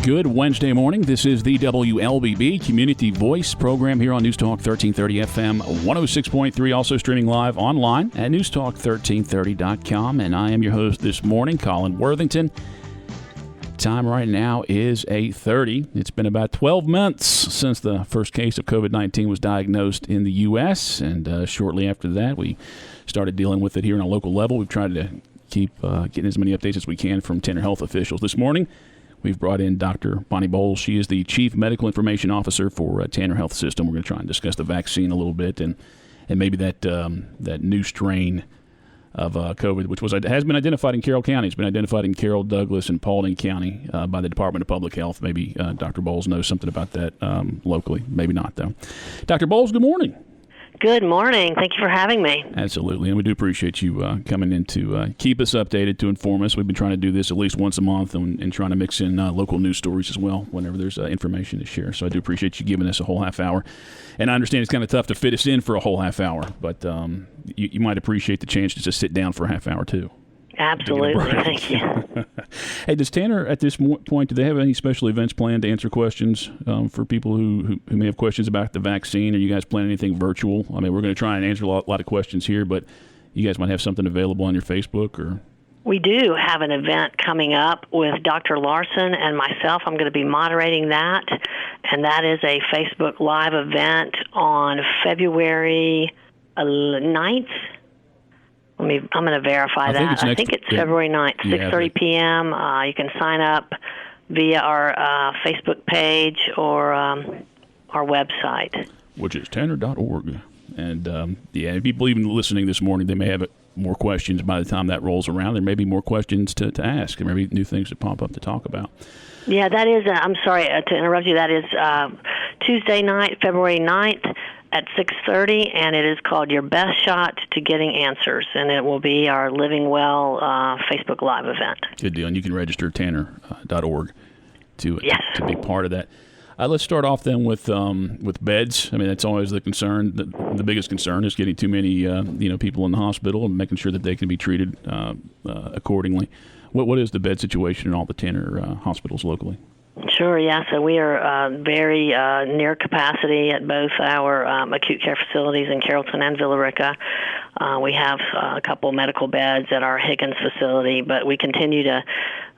Good Wednesday morning. This is the WLBB Community Voice program here on News Talk 1330 FM 106.3, also streaming live online at newstalk1330.com. And I am your host this morning, Colin Worthington. Time right now is 8:30. It's been about 12 months since the first case of COVID-19 was diagnosed in the U.S., and shortly after that, we started dealing with it here on a local level. We've tried to keep getting as many updates as we can from Tanner Health officials. This morning, we've brought in Dr. Bonnie Boles. She is the Chief Medical Information Officer for Tanner Health System. We're going to try and discuss the vaccine a little bit and maybe that new strain of COVID, which has been identified in Carroll County. It's been identified in Carroll, Douglas, and Paulding County by the Department of Public Health. Maybe Dr. Boles knows something about that locally. Maybe not, though. Dr. Boles, good morning. Good morning. Thank you for having me. Absolutely, and we do appreciate you coming in to keep us updated, to inform us. We've been trying to do this at least once a month and trying to mix in local news stories as well whenever there's information to share. So I do appreciate you giving us a whole half hour. And I understand it's kind of tough to fit us in for a whole half hour, but you might appreciate the chance to just sit down for a half hour too. Absolutely. Thank you. Hey, does Tanner, at this point, do they have any special events planned to answer questions for people who may have questions about the vaccine? Are you guys planning anything virtual? I mean, we're going to try and answer a lot of questions here, but you guys might have something available on your Facebook or... We do have an event coming up with Dr. Larson and myself. I'm going to be moderating that, and that is a Facebook Live event on February 9th. I'm going to verify that. I think it's February 9th, 6:30 p.m. You can sign up via our Facebook page or our website, which is tanner.org. And people even listening this morning, they may have more questions by the time that rolls around. There may be more questions to ask, and maybe new things to pop up to talk about. Yeah, that is. I'm sorry to interrupt you. That is Tuesday night, February 9th. At 6:30, and it is called Your Best Shot to Getting Answers, and it will be our Living Well Facebook Live event. Good deal, and you can register at tanner.org to be part of that. Let's start off then with beds. I mean, that's always the concern. The biggest concern is getting too many people in the hospital and making sure that they can be treated accordingly. What is the bed situation in all the Tanner hospitals locally? Sure, yeah. So we are very near capacity at both our acute care facilities in Carrollton and Villa Rica. We have a couple medical beds at our Higgins facility, but we continue to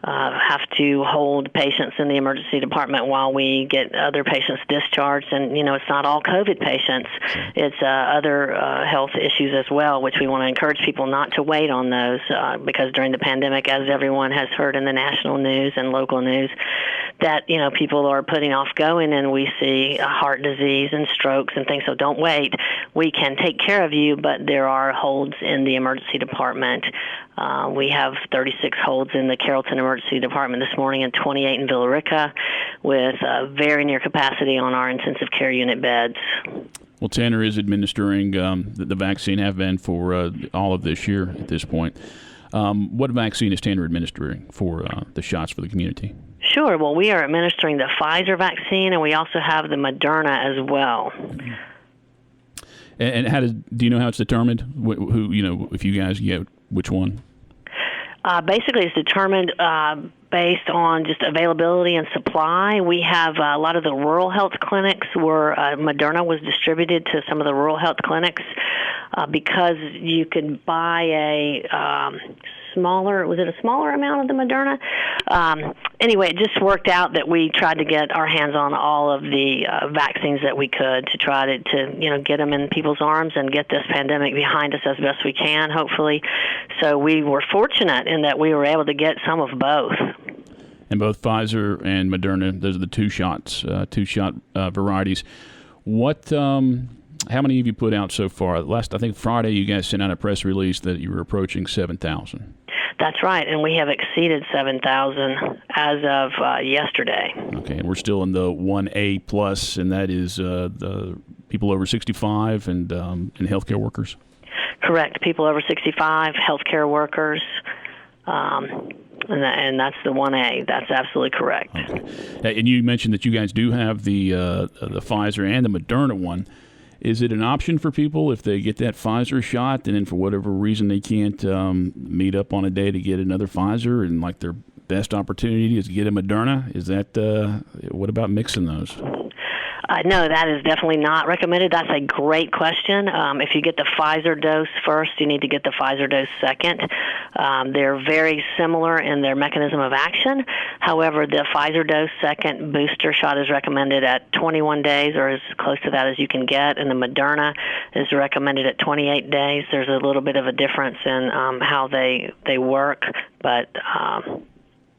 have to hold patients in the emergency department while we get other patients discharged. And, it's not all COVID patients. It's other health issues as well, which we want to encourage people not to wait on those because during the pandemic, as everyone has heard in the national news and local news, that, people are putting off going, and we see heart disease and strokes and things. So don't wait. We can take care of you, but there are holds in the emergency department. We have 36 holds in the Carrollton Emergency Department this morning and 28 in Villa Rica, with very near capacity on our intensive care unit beds. Well, Tanner is administering the vaccine, have been for all of this year at this point. What vaccine is Tanner administering for the shots for the community? Sure. Well, we are administering the Pfizer vaccine, and we also have the Moderna as well. And do you know how it's determined? Who if you guys get which one? Basically, it's determined based on just availability and supply. We have a lot of the rural health clinics where Moderna was distributed to some of the rural health clinics because you could buy a smaller amount of the Moderna? Anyway, it just worked out that we tried to get our hands on all of the vaccines that we could to try to get them in people's arms and get this pandemic behind us as best we can, hopefully. So we were fortunate in that we were able to get some of both. And both Pfizer and Moderna, those are the two-shot varieties. How many have you put out so far? I think Friday you guys sent out a press release that you were approaching 7,000. That's right, and we have exceeded 7,000 as of yesterday. Okay, and we're still in the 1A plus, and that is the people over 65 and healthcare workers? Correct, people over 65, healthcare workers, and that's the 1A. That's absolutely correct. Okay. And you mentioned that you guys do have the Pfizer and the Moderna one. Is it an option for people if they get that Pfizer shot and then for whatever reason they can't meet up on a day to get another Pfizer and like they're best opportunity is to get a Moderna? Is that what about mixing those? No, that is definitely not recommended. That's a great question. If you get the Pfizer dose first, you need to get the Pfizer dose second. They're very similar in their mechanism of action. However, the Pfizer dose second booster shot is recommended at 21 days or as close to that as you can get, and the Moderna is recommended at 28 days. There's a little bit of a difference in how they work, but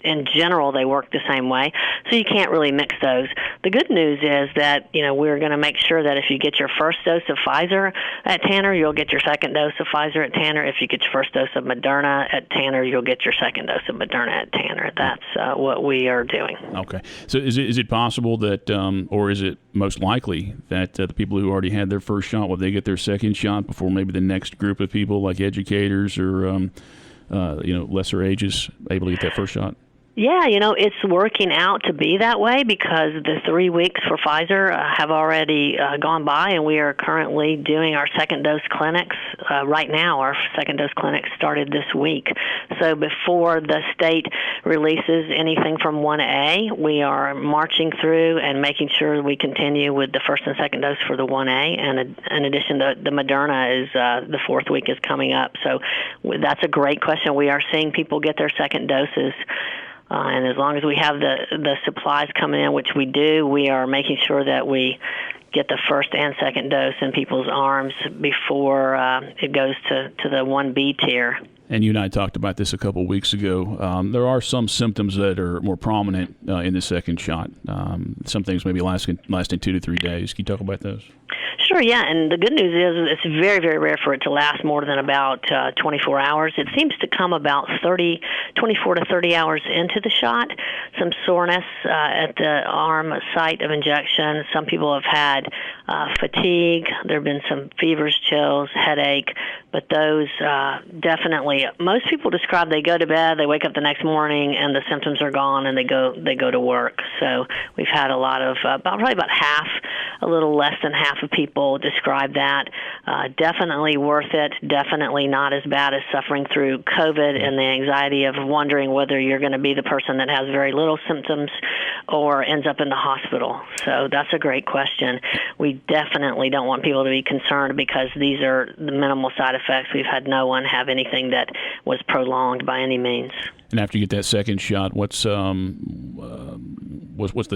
in general, they work the same way, so you can't really mix those. The good news is that, we're going to make sure that if you get your first dose of Pfizer at Tanner, you'll get your second dose of Pfizer at Tanner. If you get your first dose of Moderna at Tanner, you'll get your second dose of Moderna at Tanner. That's what we are doing. Okay. So is it possible that, or is it most likely that the people who already had their first shot, will they get their second shot before maybe the next group of people, like educators or, lesser ages, able to get that first shot? Yeah, it's working out to be that way because the 3 weeks for Pfizer have already gone by, and we are currently doing our second dose clinics right now. Our second dose clinic started this week. So before the state releases anything from 1A, we are marching through and making sure we continue with the first and second dose for the 1A. And in addition, the Moderna is the fourth week is coming up. So that's a great question. We are seeing people get their second doses. And as long as we have the supplies coming in, which we do, we are making sure that we get the first and second dose in people's arms before it goes to the 1B tier. And you and I talked about this a couple of weeks ago. There are some symptoms that are more prominent in the second shot. Some things maybe lasting 2 to 3 days. Can you talk about those? Sure, yeah, and the good news is it's very, very rare for it to last more than about 24 hours. It seems to come about 24 to 30 hours into the shot. Some soreness at the arm site of injection. Some people have had fatigue. There have been some fevers, chills, headache, but those definitely, most people describe they go to bed, they wake up the next morning, and the symptoms are gone, and they go to work. So we've had a lot of, probably about half, a little less than half of people describe that. Definitely worth it, definitely not as bad as suffering through COVID and the anxiety of wondering whether you're going to be the person that has very little symptoms or ends up in the hospital. So that's a great question. We definitely don't want people to be concerned because these are the minimal side effects. We've had no one have anything that was prolonged by any means. And after you get that second shot, what's the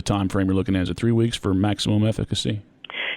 time frame you're looking at? Is it 3 weeks for maximum efficacy?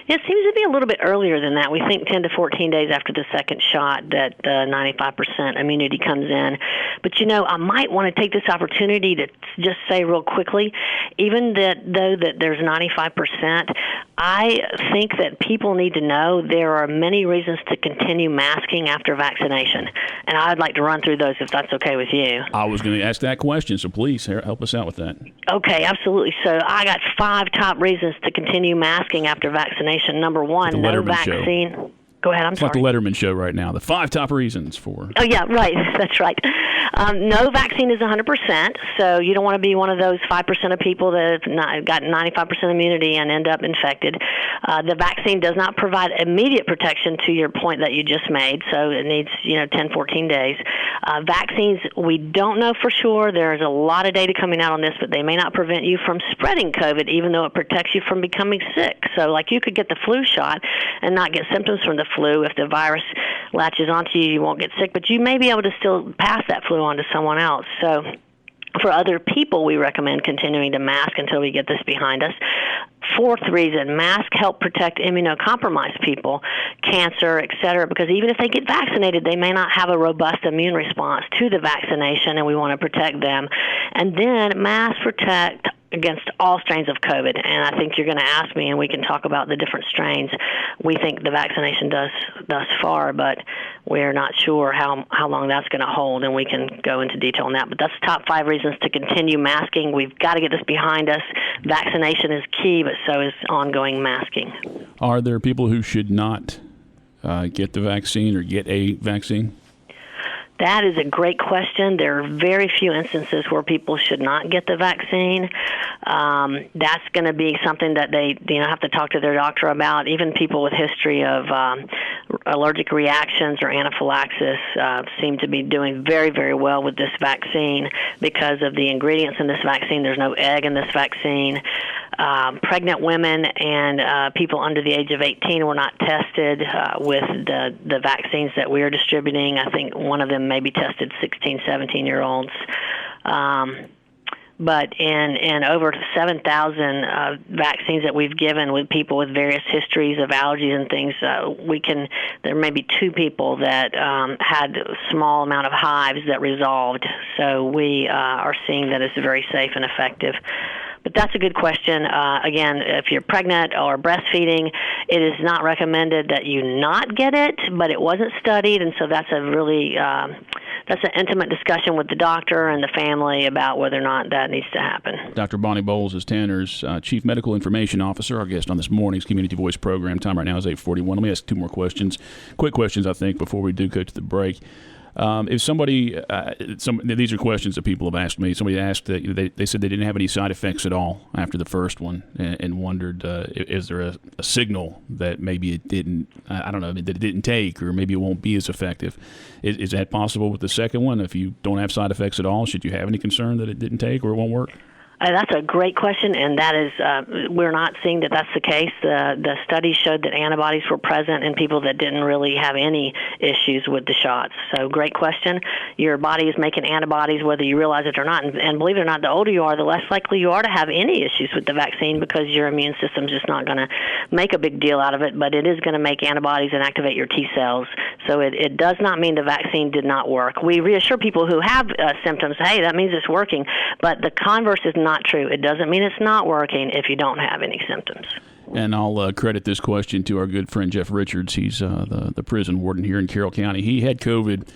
It seems to be a little bit earlier than that. We think 10 to 14 days after the second shot that 95% immunity comes in. But, I might want to take this opportunity to just say real quickly, even though there's 95%, I think that people need to know there are many reasons to continue masking after vaccination. And I'd like to run through those if that's okay with you. I was going to ask that question, so please help us out with that. Okay, absolutely. So I got 5 top reasons to continue masking after vaccination. Number 1, no vaccine. Show. Go ahead, I'm it's sorry. It's like the Letterman show right now. The 5 top reasons for... Oh, yeah, right. That's right. No vaccine is 100%, so you don't want to be one of those 5% of people that have got 95% immunity and end up infected. The vaccine does not provide immediate protection to your point that you just made, so it needs 10, 14 days. Vaccines, we don't know for sure. There's a lot of data coming out on this, but they may not prevent you from spreading COVID, even though it protects you from becoming sick. So, like, you could get the flu shot and not get symptoms from the flu. If the virus latches onto you, you won't get sick, but you may be able to still pass that flu on to someone else. So for other people, we recommend continuing to mask until we get this behind us. 4th reason, masks help protect immunocompromised people, cancer, et cetera, because even if they get vaccinated, they may not have a robust immune response to the vaccination, and we want to protect them. And then masks protect against all strains of COVID, and I think you're going to ask me, and we can talk about the different strains we think the vaccination does thus far, but we're not sure how long that's going to hold, and we can go into detail on that. But that's the top 5 reasons to continue masking. We've got to get this behind us. Vaccination is key, but so is ongoing masking. Are there people who should not get the vaccine or get a vaccine? That is a great question. There are very few instances where people should not get the vaccine. That's going to be something that they have to talk to their doctor about. Even people with history of allergic reactions or anaphylaxis seem to be doing very, very well with this vaccine because of the ingredients in this vaccine. There's no egg in this vaccine. Pregnant women and people under the age of 18 were not tested with the vaccines that we are distributing. I think one of them maybe tested 16, 17-year-olds. But in over 7,000 vaccines that we've given with people with various histories of allergies and things, there may be 2 people that had a small amount of hives that resolved. So we are seeing that it's very safe and effective. But that's a good question. Again, if you're pregnant or breastfeeding, it is not recommended that you not get it, but it wasn't studied, and so that's a really that's an intimate discussion with the doctor and the family about whether or not that needs to happen. Dr. Bonnie Boles is Tanner's Chief Medical Information Officer, our guest on this morning's Community Voice program. Time right now is 8:41. Let me ask 2 more questions, quick questions, I think, before we do go to the break. If somebody, these are questions that people have asked me. Somebody asked, they said they didn't have any side effects at all after the first one, and wondered, is there a signal that maybe it didn't, I don't know, that it didn't take, or maybe it won't be as effective? Is that possible with the second one? If you don't have side effects at all, should you have any concern that it didn't take or it won't work? That's a great question, and that is, we're not seeing that that's the case. The study showed that antibodies were present in people that didn't really have any issues with the shots. So great question. Your body is making antibodies whether you realize it or not, and believe it or not, the older you are, the less likely you are to have any issues with the vaccine because your immune system's just not going to make a big deal out of it, but it is going to make antibodies and activate your T cells. So it does not mean the vaccine did not work. We reassure people who have symptoms, hey, that means it's working, but the converse is not true. It doesn't mean it's not working if you don't have any symptoms. And I'll credit this question to our good friend Jeff Richards. He's the prison warden here in Carroll County. He had COVID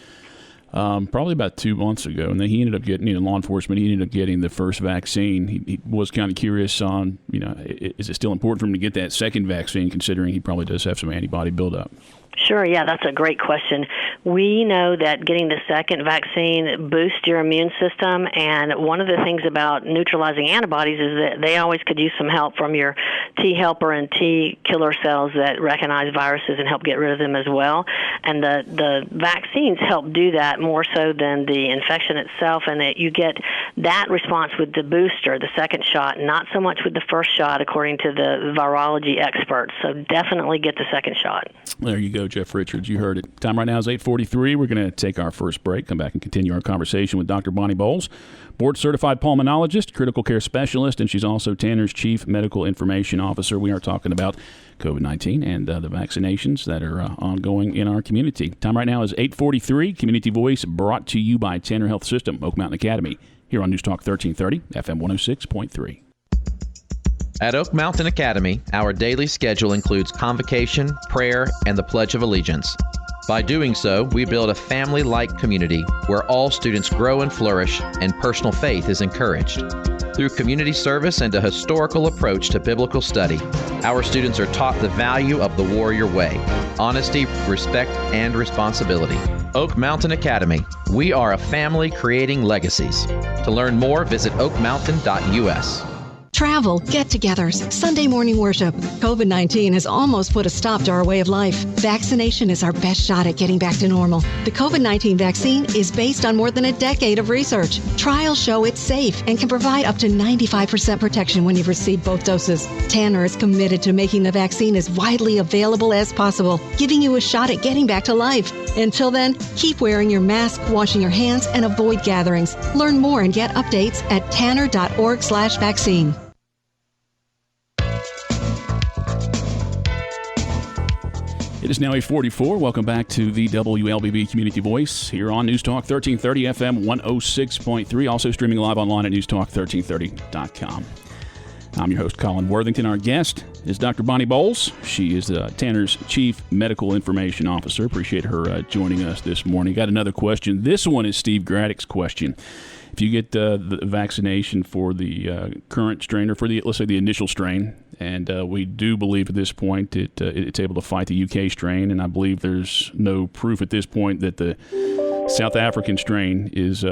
probably about 2 months ago, and then he ended up getting, law enforcement, he ended up getting the first vaccine. He was kind of curious on, is it still important for him to get that second vaccine, considering he probably does have some antibody buildup? Sure, yeah, that's a great question. We know that getting the second vaccine boosts your immune system, and one of the things about neutralizing antibodies is that they always could use some help from your T helper and T killer cells that recognize viruses and help get rid of them as well. And the vaccines help do that more so than the infection itself, and that you get that response with the booster, the second shot, not so much with the first shot, according to the virology experts. So definitely get the second shot. There you go, Jeff Richards. You heard it. Time right now is 8:43. We're going to take our first break, come back and continue our conversation with Dr. Bonnie Boles, board-certified pulmonologist, critical care specialist, and she's also Tanner's Chief Medical Information Officer. We are talking about COVID-19 and the vaccinations that are ongoing in our community. Time right now is 8:43. Community Voice brought to you by Tanner Health System, Oak Mountain Academy, here on News Talk 1330, FM 106.3. At Oak Mountain Academy, our daily schedule includes convocation, prayer, and the Pledge of Allegiance. By doing so, we build a family-like community where all students grow and flourish and personal faith is encouraged. Through community service and a historical approach to biblical study, our students are taught the value of the warrior way, honesty, respect, and responsibility. Oak Mountain Academy. We are a family creating legacies. To learn more, visit oakmountain.us. Travel, get-togethers, Sunday morning worship. COVID-19 has almost put a stop to our way of life. Vaccination is our best shot at getting back to normal. The COVID-19 vaccine is based on more than a decade of research. Trials show it's safe and can provide up to 95% protection when you've received both doses. Tanner is committed to making the vaccine as widely available as possible, giving you a shot at getting back to life. Until then, keep wearing your mask, washing your hands, and avoid gatherings. Learn more and get updates at tanner.org/vaccine. It is now 8:44. Welcome back to the WLBB Community Voice here on News Talk 1330 FM 106.3. Also streaming live online at newstalk1330.com. I'm your host, Colin Worthington. Our guest is Dr. Bonnie Boles. She is Tanner's Chief Medical Information Officer. Appreciate her joining us this morning. Got another question. This one is Steve Graddick's question. If you get the vaccination for the current strain, or for the, let's say, the initial strain, and we do believe at this point it's able to fight the UK strain, and I believe there's no proof at this point that the South African strain is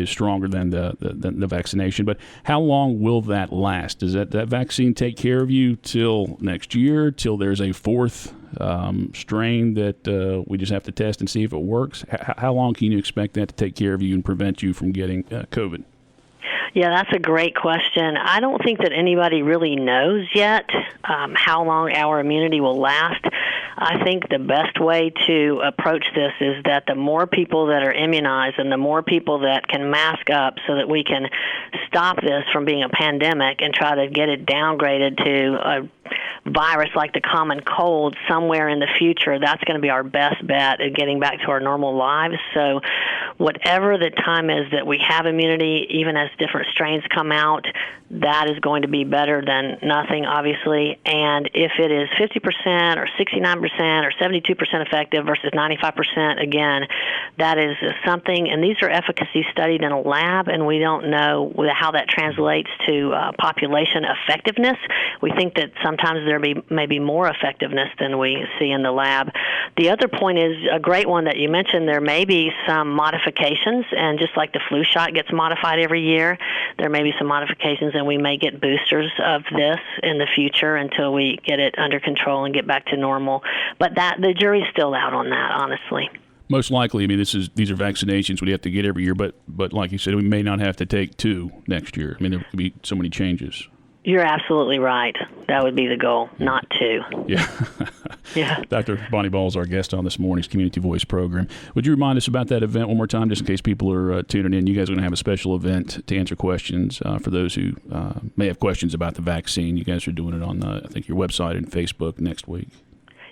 stronger than the vaccination. But how long will that last? Does that vaccine take care of you till next year, till there's a fourth strain that we just have to test and see if it works? How long can you expect that to take care of you and prevent you from getting COVID? Yeah, that's a great question. I don't think that anybody really knows yet how long our immunity will last. I think the best way to approach this is that the more people that are immunized and the more people that can mask up so that we can stop this from being a pandemic and try to get it downgraded to a virus like the common cold somewhere in the future, that's going to be our best bet at getting back to our normal lives. So whatever the time is that we have immunity, even as different strains come out, that is going to be better than nothing, obviously. And if it is 50% or 69% or 72% effective versus 95%, again, that is something. And these are efficacy studied in a lab, and we don't know how that translates to population effectiveness. We think that sometimes there may be more effectiveness than we see in the lab. The other point is a great one that you mentioned. There may be some modifications, and just like the flu shot gets modified every year, there may be some modifications, and we may get boosters of this in the future until we get it under control and get back to normal. But the jury's still out on that, honestly. Most likely, I mean, these are vaccinations we have to get every year, but like you said, we may not have to take 2 next year. I mean, there could be so many changes. You're absolutely right. That would be the goal, not 2. Yeah. Yeah. Dr. Bonnie Boles, our guest on this morning's Community Voice program. Would you remind us about that event one more time, just in case people are tuning in? You guys are going to have a special event to answer questions for those who may have questions about the vaccine. You guys are doing it on, I think, your website and Facebook next week.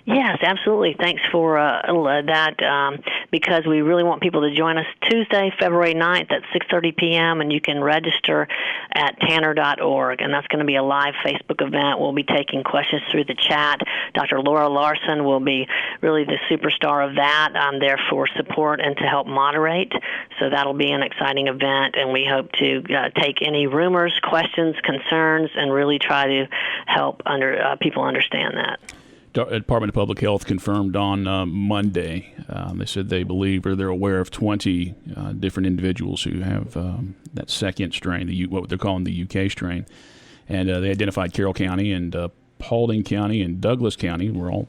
Yes, absolutely. Thanks for that, because we really want people to join us Tuesday, February 9th at 6:30 p.m., and you can register at tanner.org, and that's going to be a live Facebook event. We'll be taking questions through the chat. Dr. Laura Larson will be really the superstar of that. I'm there for support and to help moderate, so that'll be an exciting event, and we hope to take any rumors, questions, concerns, and really try to help people understand that. Department of Public Health confirmed on Monday. They said they believe or they're aware of 20 different individuals who have that second strain, what they're calling the UK strain, and they identified Carroll County and Paulding County and Douglas County. We're all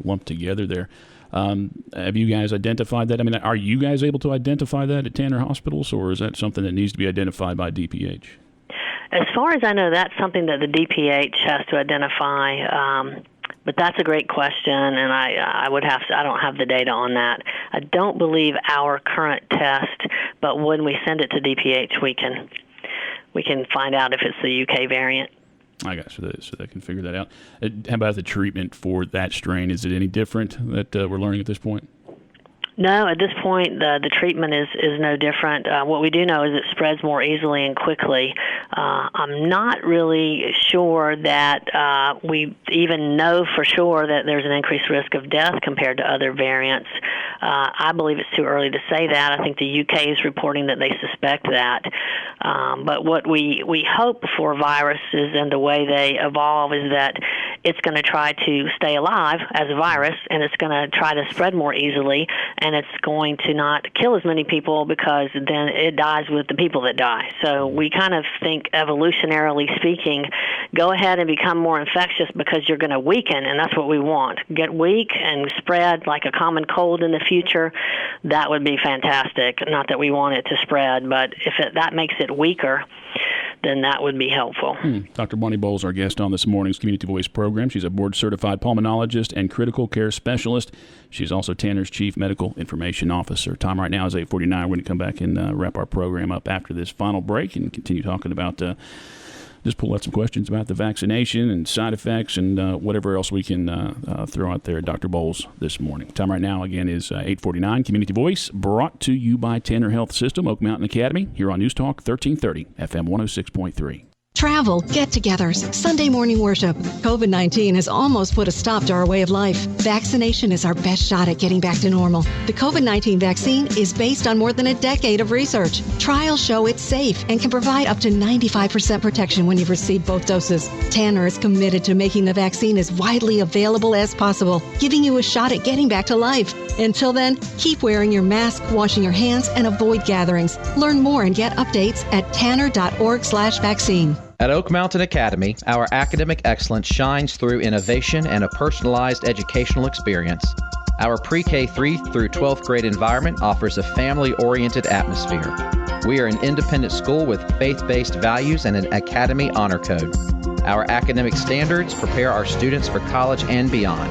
lumped together there. Have you guys identified that? I mean, are you guys able to identify that at Tanner Hospitals, or is that something that needs to be identified by DPH? As far as I know, that's something that the DPH has to identify. But that's a great question, and I don't have the data on that. I don't believe our current test, but when we send it to DPH, we can find out if it's the UK variant. I got so they can figure that out. How about the treatment for that strain? Is it any different that we're learning at this point? No, at this point, the treatment is no different. What we do know is it spreads more easily and quickly. I'm not really sure that we even know for sure that there's an increased risk of death compared to other variants. I believe it's too early to say that. I think the UK is reporting that they suspect that. But what we hope for viruses and the way they evolve is that it's going to try to stay alive as a virus, and it's going to try to spread more easily, and it's going to not kill as many people because then it dies with the people that die. So we kind of think, evolutionarily speaking, go ahead and become more infectious because you're going to weaken, and that's what we want. Get weak and spread like a common cold in the future. That would be fantastic. Not that we want it to spread, but if that makes it weaker, then that would be helpful. Dr. Bonnie Boles, our guest on this morning's Community Voice program. She's a board-certified pulmonologist and critical care specialist. She's also Tanner's Chief Medical Information Officer. Time right now is 8:49. We're going to come back and wrap our program up after this final break and continue talking about just pull out some questions about the vaccination and side effects and whatever else we can throw out there at Dr. Boles this morning. Time right now, again, is 8:49. Community Voice brought to you by Tanner Health System, Oak Mountain Academy, here on News Talk 1330, FM 106.3. Travel, get-togethers, Sunday morning worship. COVID-19 has almost put a stop to our way of life. Vaccination is our best shot at getting back to normal. The COVID-19 vaccine is based on more than a decade of research. Trials show it's safe and can provide up to 95% protection when you've received both doses. Tanner is committed to making the vaccine as widely available as possible, giving you a shot at getting back to life. Until then, keep wearing your mask, washing your hands, and avoid gatherings. Learn more and get updates at tanner.org/vaccine. At Oak Mountain Academy, our academic excellence shines through innovation and a personalized educational experience. Our pre-K 3 through 12th grade environment offers a family-oriented atmosphere. We are an independent school with faith-based values and an Academy Honor Code. Our academic standards prepare our students for college and beyond.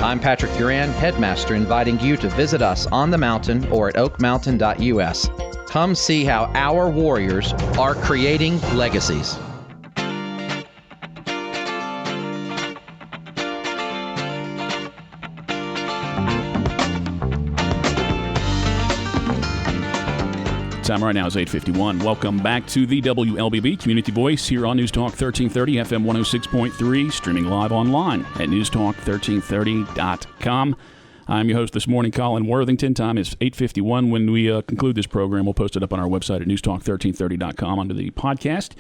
I'm Patrick Duran, headmaster, inviting you to visit us on the mountain or at oakmountain.us. Come see how our warriors are creating legacies. Time right now is 8:51. Welcome back to the WLBB Community Voice here on News Talk 1330 FM 106.3, streaming live online at newstalk1330.com. I'm your host this morning, Colin Worthington. Time is 8:51. When we conclude this program, we'll post it up on our website at newstalk1330.com under the podcast.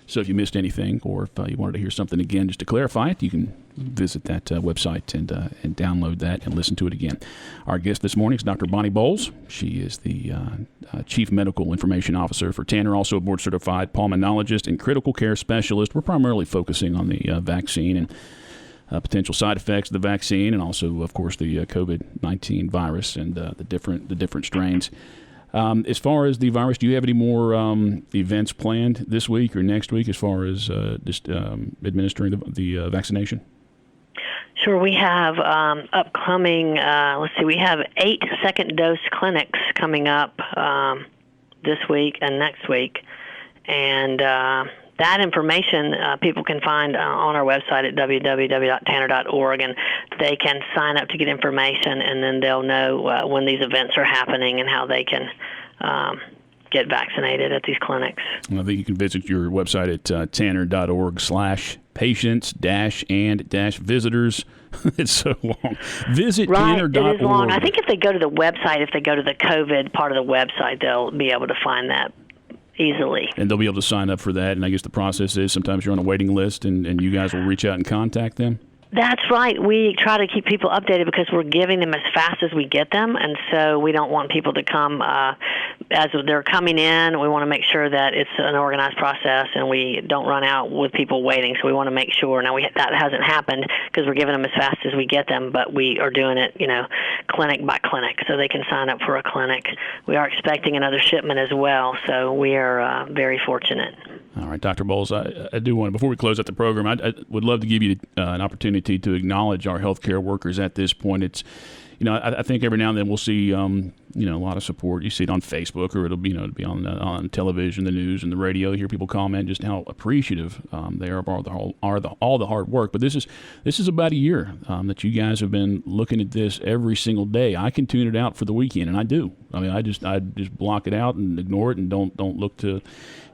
So if you missed anything, or if you wanted to hear something again just to clarify it, you can visit that website and download that and listen to it again. Our guest this morning is Dr. Bonnie Boles. She is the Chief Medical Information Officer for Tanner, also a board-certified pulmonologist and critical care specialist. We're primarily focusing on the vaccine and potential side effects of the vaccine, and also, of course, the COVID-19 virus and the different strains. As far as the virus, do you have any more events planned this week or next week as far as just administering the vaccination? Sure, we have upcoming, we have 8 second dose clinics coming up this week and next week. And that information people can find on our website at www.tanner.org, and they can sign up to get information, and then they'll know when these events are happening and how they can get vaccinated at these clinics. I think you can visit your website at tanner.org/patients-and-visitors. It's so long. Visit tanner.org. It is long. I think if they go to the website, if they go to the COVID part of the website, they'll be able to find that easily. And they'll be able to sign up for that. And I guess the process is sometimes you're on a waiting list, and you guys will reach out and contact them? That's right. We try to keep people updated because we're giving them as fast as we get them, and so we don't want people to come as they're coming in. We want to make sure that it's an organized process and we don't run out with people waiting, so we want to make sure. Now, that hasn't happened because we're giving them as fast as we get them, but we are doing it, clinic by clinic, so they can sign up for a clinic. We are expecting another shipment as well, so we are very fortunate. All right, Dr. Boles, I do want to, before we close out the program, I would love to give you an opportunity to acknowledge our healthcare workers at this point. It's, I think every now and then we'll see, a lot of support. You see it on Facebook, or it'll be on television, the news, and the radio. You hear people comment just how appreciative they are of all the hard work. But this is about a year that you guys have been looking at this every single day. I can tune it out for the weekend, and I do. I just block it out and ignore it, and don't look to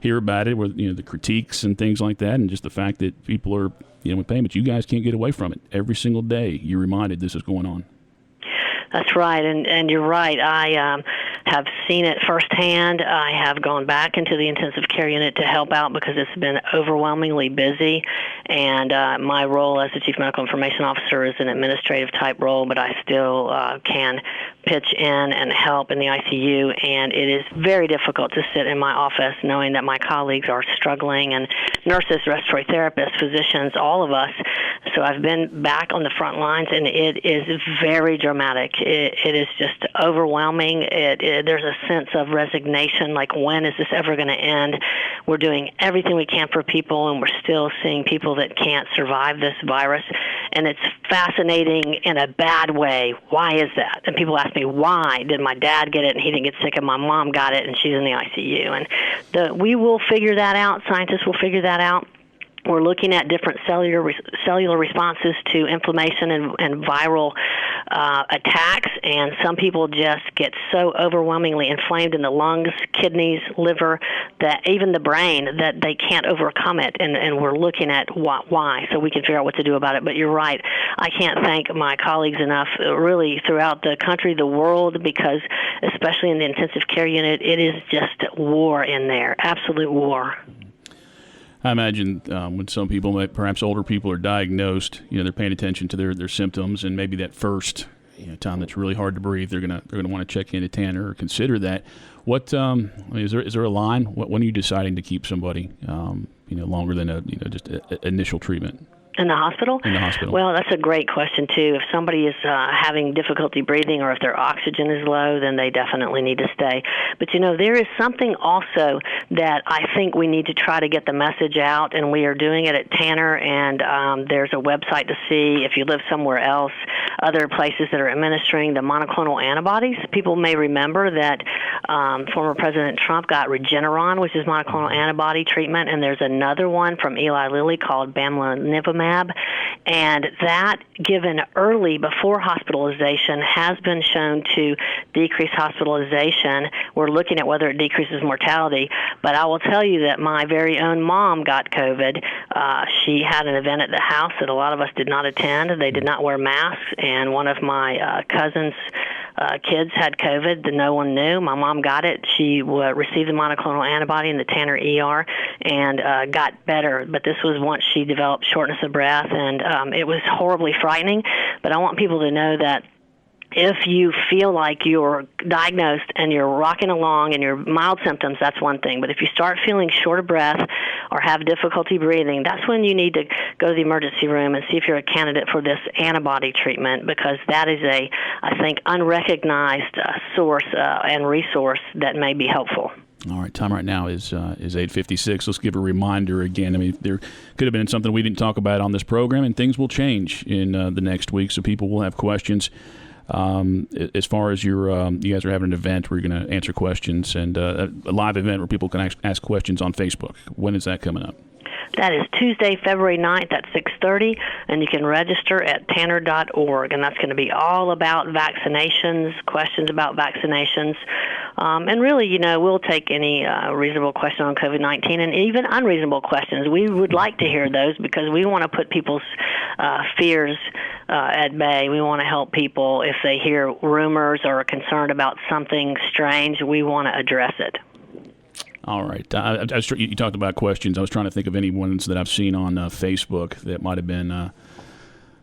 hear about it, where the critiques and things like that, and just the fact that people are with pain, but you guys can't get away from it. Every single day, you're reminded this is going on. That's right, and you're right. I have seen it firsthand. I have gone back into the intensive care unit to help out because it's been overwhelmingly busy, and my role as the Chief Medical Information Officer is an administrative type role, but I still can pitch in and help in the ICU, and it is very difficult to sit in my office knowing that my colleagues are struggling, and nurses, respiratory therapists, physicians, all of us. So I've been back on the front lines, and it is very dramatic. It is just overwhelming. There's a sense of resignation, like, when is this ever going to end? We're doing everything we can for people, and we're still seeing people that can't survive this virus. And it's fascinating in a bad way. Why is that? And people ask me, why did my dad get it and he didn't get sick, and my mom got it and she's in the ICU? And we will figure that out. Scientists will figure that out. We're looking at different cellular responses to inflammation and viral attacks, and some people just get so overwhelmingly inflamed in the lungs, kidneys, liver, that even the brain, that they can't overcome it, and we're looking at why, so we can figure out what to do about it. But you're right. I can't thank my colleagues enough, really, throughout the country, the world, because especially in the intensive care unit, it is just war in there, absolute war. I imagine when some people, perhaps older people, are diagnosed, they're paying attention to their symptoms, and maybe that first, time that's really hard to breathe, they're gonna want to check into Tanner or consider that. What is there a line? When are you deciding to keep somebody longer than just initial treatment? In the hospital? In the hospital. Well, that's a great question, too. If somebody is having difficulty breathing or if their oxygen is low, then they definitely need to stay. But, there is something also that I think we need to try to get the message out, and we are doing it at Tanner, and there's a website to see if you live somewhere else, other places that are administering the monoclonal antibodies. People may remember that former President Trump got Regeneron, which is monoclonal antibody treatment, and there's another one from Eli Lilly called bamlanivimab. And that, given early before hospitalization, has been shown to decrease hospitalization. We're looking at whether it decreases mortality. But I will tell you that my very own mom got COVID. She had an event at the house that a lot of us did not attend. They did not wear masks. And one of my cousins' kids had COVID that no one knew. My mom got it. She received the monoclonal antibody in the Tanner ER and got better. But this was once she developed shortness of breath, and it was horribly frightening. But I want people to know that if you feel like you're diagnosed and you're rocking along and you're mild symptoms, that's one thing. But if you start feeling short of breath or have difficulty breathing, that's when you need to go to the emergency room and see if you're a candidate for this antibody treatment, because that is I think, unrecognized source and resource that may be helpful. All right, time right now is 8:56. Let's give a reminder again. I mean, there could have been something we didn't talk about on this program, and things will change in the next week, so people will have questions. As far as you guys are having an event where you're going to answer questions, and a live event where people can ask questions on Facebook. When is that coming up? That is Tuesday, February 9th at 6:30, and you can register at tanner.org, and that's going to be all about vaccinations, questions about vaccinations. And really, we'll take any reasonable question on COVID-19 and even unreasonable questions. We would like to hear those because we want to put people's fears at bay. We want to help people if they hear rumors or are concerned about something strange. We want to address it. All right. You talked about questions. I was trying to think of any ones that I've seen on Facebook that might have been a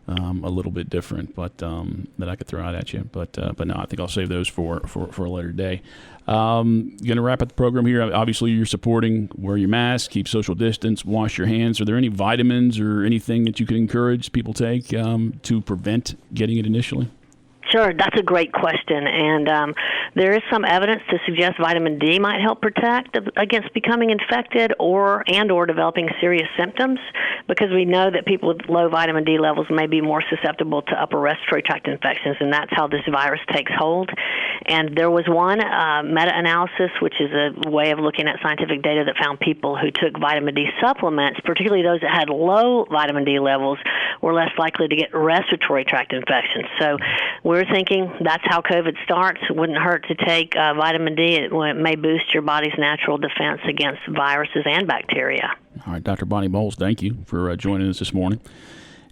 little bit different, but that I could throw out at you. But no, I think I'll save those for a later day. Going to wrap up the program here. Obviously, you're supporting wear your mask, keep social distance, wash your hands. Are there any vitamins or anything that you could encourage people take to prevent getting it initially? Sure, that's a great question, and there is some evidence to suggest vitamin D might help protect against becoming infected or developing serious symptoms, because we know that people with low vitamin D levels may be more susceptible to upper respiratory tract infections, and that's how this virus takes hold. And there was one meta-analysis, which is a way of looking at scientific data, that found people who took vitamin D supplements, particularly those that had low vitamin D levels, were less likely to get respiratory tract infections. So we're thinking that's how COVID starts. It wouldn't hurt to take vitamin D. It may boost your body's natural defense against viruses and bacteria. All right, Dr. Bonnie Boles, thank you for joining us this morning.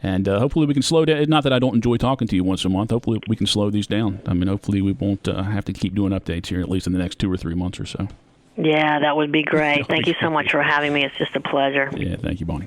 And hopefully we can slow down. Not that I don't enjoy talking to you once a month. Hopefully we can slow these down. I mean, hopefully we won't have to keep doing updates here, at least in the next 2 or 3 months or so. Yeah, that would be great. Thank you so much for having me. It's just a pleasure. Yeah, thank you, Bonnie.